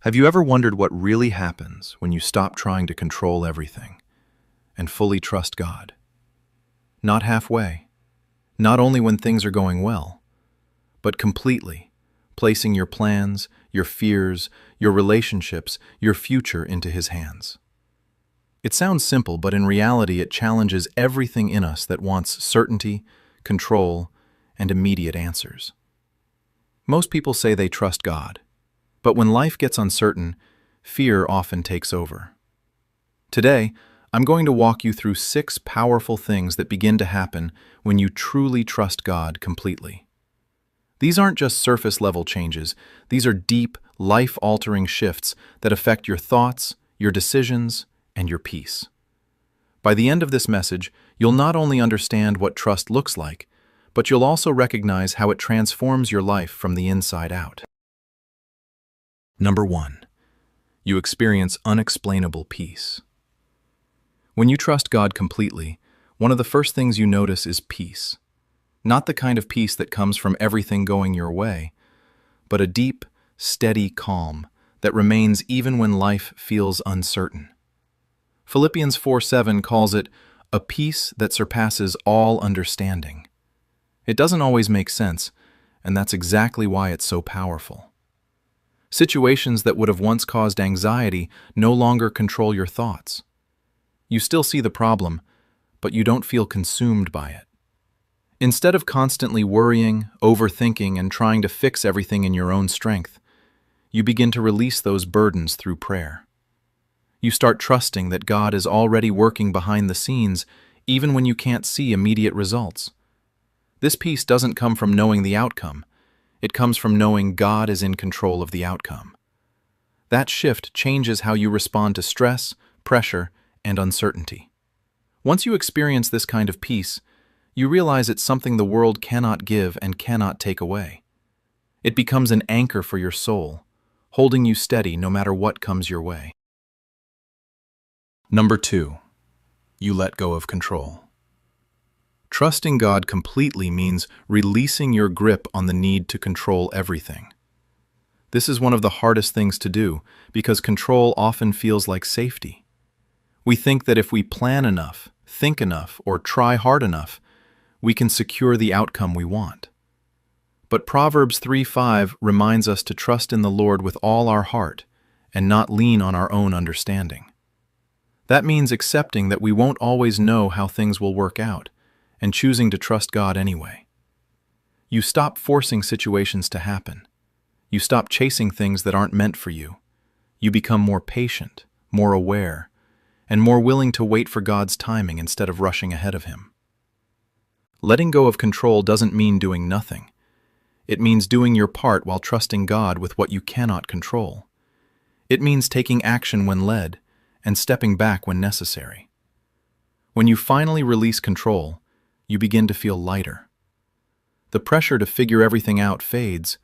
Have you ever wondered what really happens when you stop trying to control everything and fully trust God? Not halfway, not only when things are going well, but completely, placing your plans, your fears, your relationships, your future into His hands. It sounds simple, but in reality it challenges everything in us that wants certainty, control, and immediate answers. Most people say they trust God, but when life gets uncertain, fear often takes over. Today, I'm going to walk you through 6 powerful things that begin to happen when you truly trust God completely. These aren't just surface-level changes, these are deep, life-altering shifts that affect your thoughts, your decisions, and your peace. By the end of this message, you'll not only understand what trust looks like, but you'll also recognize how it transforms your life from the inside out. Number 1. You experience unexplainable peace. When you trust God completely, one of the first things you notice is peace. Not the kind of peace that comes from everything going your way, but a deep, steady calm that remains even when life feels uncertain. Philippians 4:7 calls it a peace that surpasses all understanding. It doesn't always make sense, and that's exactly why it's so powerful. Situations that would have once caused anxiety no longer control your thoughts. You still see the problem, but you don't feel consumed by it. Instead of constantly worrying, overthinking, and trying to fix everything in your own strength, you begin to release those burdens through prayer. You start trusting that God is already working behind the scenes, even when you can't see immediate results. This peace doesn't come from knowing the outcome. It comes from knowing God is in control of the outcome. That shift changes how you respond to stress, pressure, and uncertainty. Once you experience this kind of peace, you realize it's something the world cannot give and cannot take away. It becomes an anchor for your soul, holding you steady no matter what comes your way. Number 2. You let go of control. Trusting God completely means releasing your grip on the need to control everything. This is one of the hardest things to do because control often feels like safety. We think that if we plan enough, think enough, or try hard enough, we can secure the outcome we want. But Proverbs 3:5 reminds us to trust in the Lord with all our heart and not lean on our own understanding. That means accepting that we won't always know how things will work out, and choosing to trust God anyway. You stop forcing situations to happen. You stop chasing things that aren't meant for you. You become more patient, more aware, and more willing to wait for God's timing instead of rushing ahead of Him. Letting go of control doesn't mean doing nothing. It means doing your part while trusting God with what you cannot control. It means taking action when led and stepping back when necessary. When you finally release control, you begin to feel lighter. The pressure to figure everything out fades,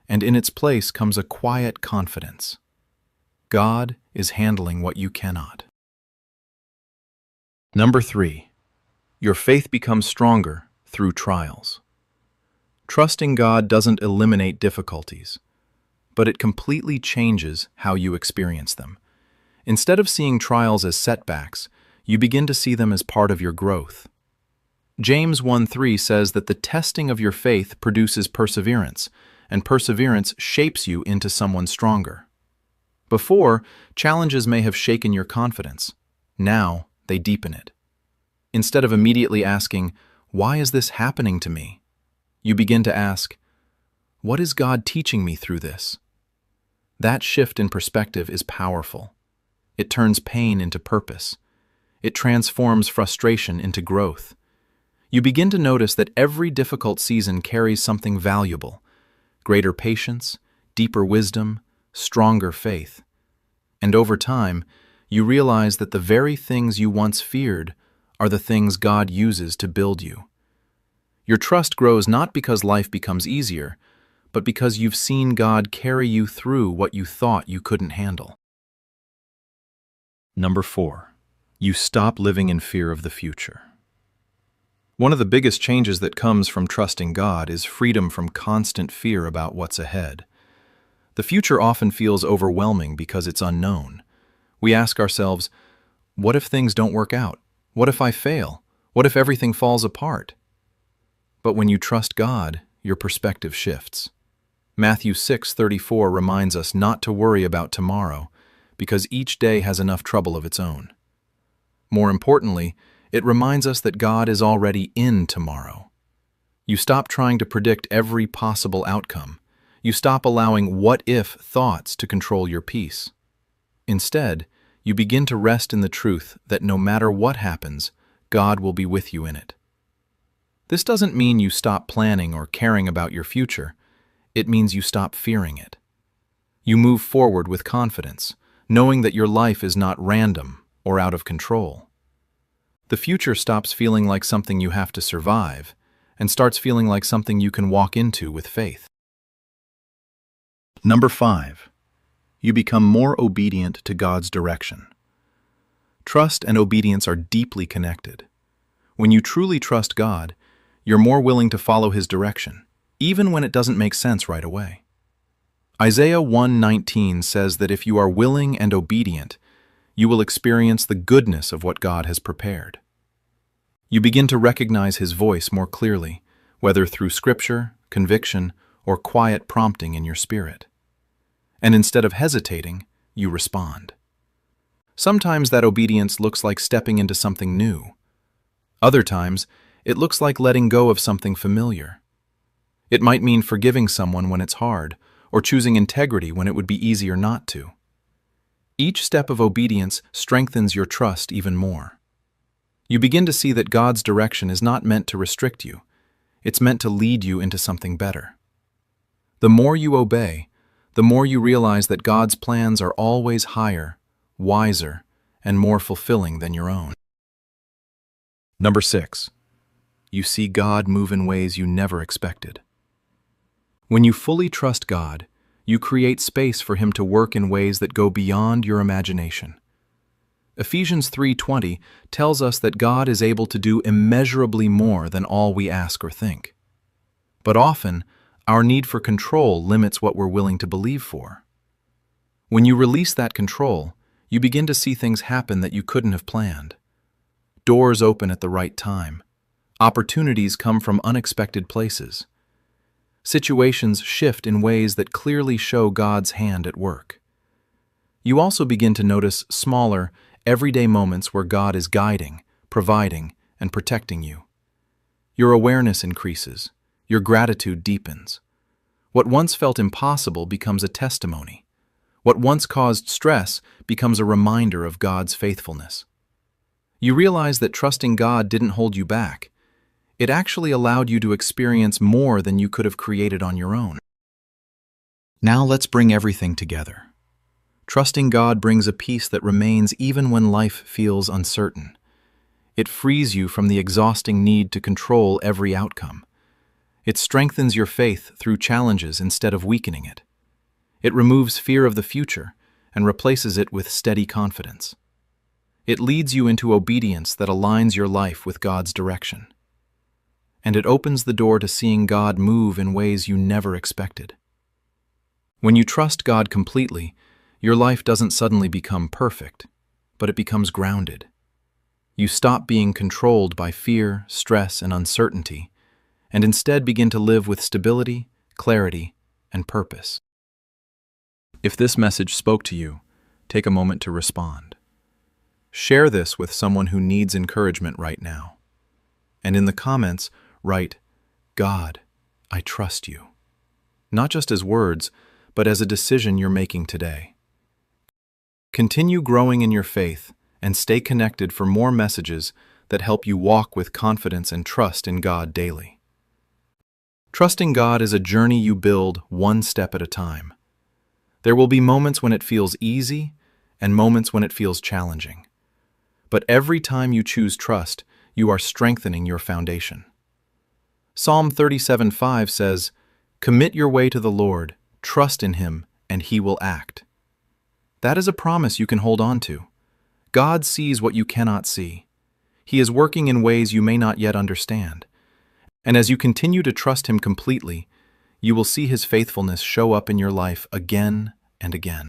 and in its place comes a quiet confidence. God is handling what you cannot. Number 3. Your faith becomes stronger through trials. Trusting God doesn't eliminate difficulties, but it completely changes how you experience them. Instead of seeing trials as setbacks, you begin to see them as part of your growth. James 1:3 says that the testing of your faith produces perseverance, and perseverance shapes you into someone stronger. Before, challenges may have shaken your confidence. Now, they deepen it. Instead of immediately asking, "Why is this happening to me?" you begin to ask, "What is God teaching me through this?" That shift in perspective is powerful. It turns pain into purpose. It transforms frustration into growth. You begin to notice that every difficult season carries something valuable: greater patience, deeper wisdom, stronger faith. And over time, you realize that the very things you once feared are the things God uses to build you. Your trust grows not because life becomes easier, but because you've seen God carry you through what you thought you couldn't handle. Number 4. You stop living in fear of the future. One of the biggest changes that comes from trusting God is freedom from constant fear about what's ahead. The future often feels overwhelming because it's unknown. We ask ourselves, what if things don't work out? What if I fail? What if everything falls apart? But when you trust God, your perspective shifts. Matthew 6:34 reminds us not to worry about tomorrow, because each day has enough trouble of its own. More importantly, it reminds us that God is already in tomorrow. You stop trying to predict every possible outcome. You stop allowing what-if thoughts to control your peace. Instead, you begin to rest in the truth that no matter what happens, God will be with you in it. This doesn't mean you stop planning or caring about your future. It means you stop fearing it. You move forward with confidence, knowing that your life is not random or out of control. The future stops feeling like something you have to survive and starts feeling like something you can walk into with faith. Number 5. You become more obedient to God's direction. Trust and obedience are deeply connected. When you truly trust God, you're more willing to follow His direction, even when it doesn't make sense right away. Isaiah 1:19 says that if you are willing and obedient, you will experience the goodness of what God has prepared. You begin to recognize His voice more clearly, whether through scripture, conviction, or quiet prompting in your spirit. And instead of hesitating, you respond. Sometimes that obedience looks like stepping into something new. Other times, it looks like letting go of something familiar. It might mean forgiving someone when it's hard, or choosing integrity when it would be easier not to. Each step of obedience strengthens your trust even more. You begin to see that God's direction is not meant to restrict you. It's meant to lead you into something better. The more you obey, the more you realize that God's plans are always higher, wiser, and more fulfilling than your own. Number 6. You see God move in ways you never expected. When you fully trust God, you create space for Him to work in ways that go beyond your imagination. Ephesians 3:20 tells us that God is able to do immeasurably more than all we ask or think. But often, our need for control limits what we're willing to believe for. When you release that control, you begin to see things happen that you couldn't have planned. Doors open at the right time. Opportunities come from unexpected places. Situations shift in ways that clearly show God's hand at work. You also begin to notice smaller, everyday moments where God is guiding, providing, and protecting you. Your awareness increases. Your gratitude deepens. What once felt impossible becomes a testimony. What once caused stress becomes a reminder of God's faithfulness. You realize that trusting God didn't hold you back. It actually allowed you to experience more than you could have created on your own. Now let's bring everything together. Trusting God brings a peace that remains even when life feels uncertain. It frees you from the exhausting need to control every outcome. It strengthens your faith through challenges instead of weakening it. It removes fear of the future and replaces it with steady confidence. It leads you into obedience that aligns your life with God's direction. And it opens the door to seeing God move in ways you never expected. When you trust God completely, your life doesn't suddenly become perfect, but it becomes grounded. You stop being controlled by fear, stress, and uncertainty, and instead begin to live with stability, clarity, and purpose. If this message spoke to you, take a moment to respond. Share this with someone who needs encouragement right now. And in the comments, write, "God, I trust you." Not just as words, but as a decision you're making today. Continue growing in your faith and stay connected for more messages that help you walk with confidence and trust in God daily. Trusting God is a journey you build one step at a time. There will be moments when it feels easy and moments when it feels challenging. But every time you choose trust, you are strengthening your foundation. Psalm 37:5 says, "Commit your way to the Lord, trust in Him, and He will act." That is a promise you can hold on to. God sees what you cannot see. He is working in ways you may not yet understand. And as you continue to trust Him completely, you will see His faithfulness show up in your life again and again.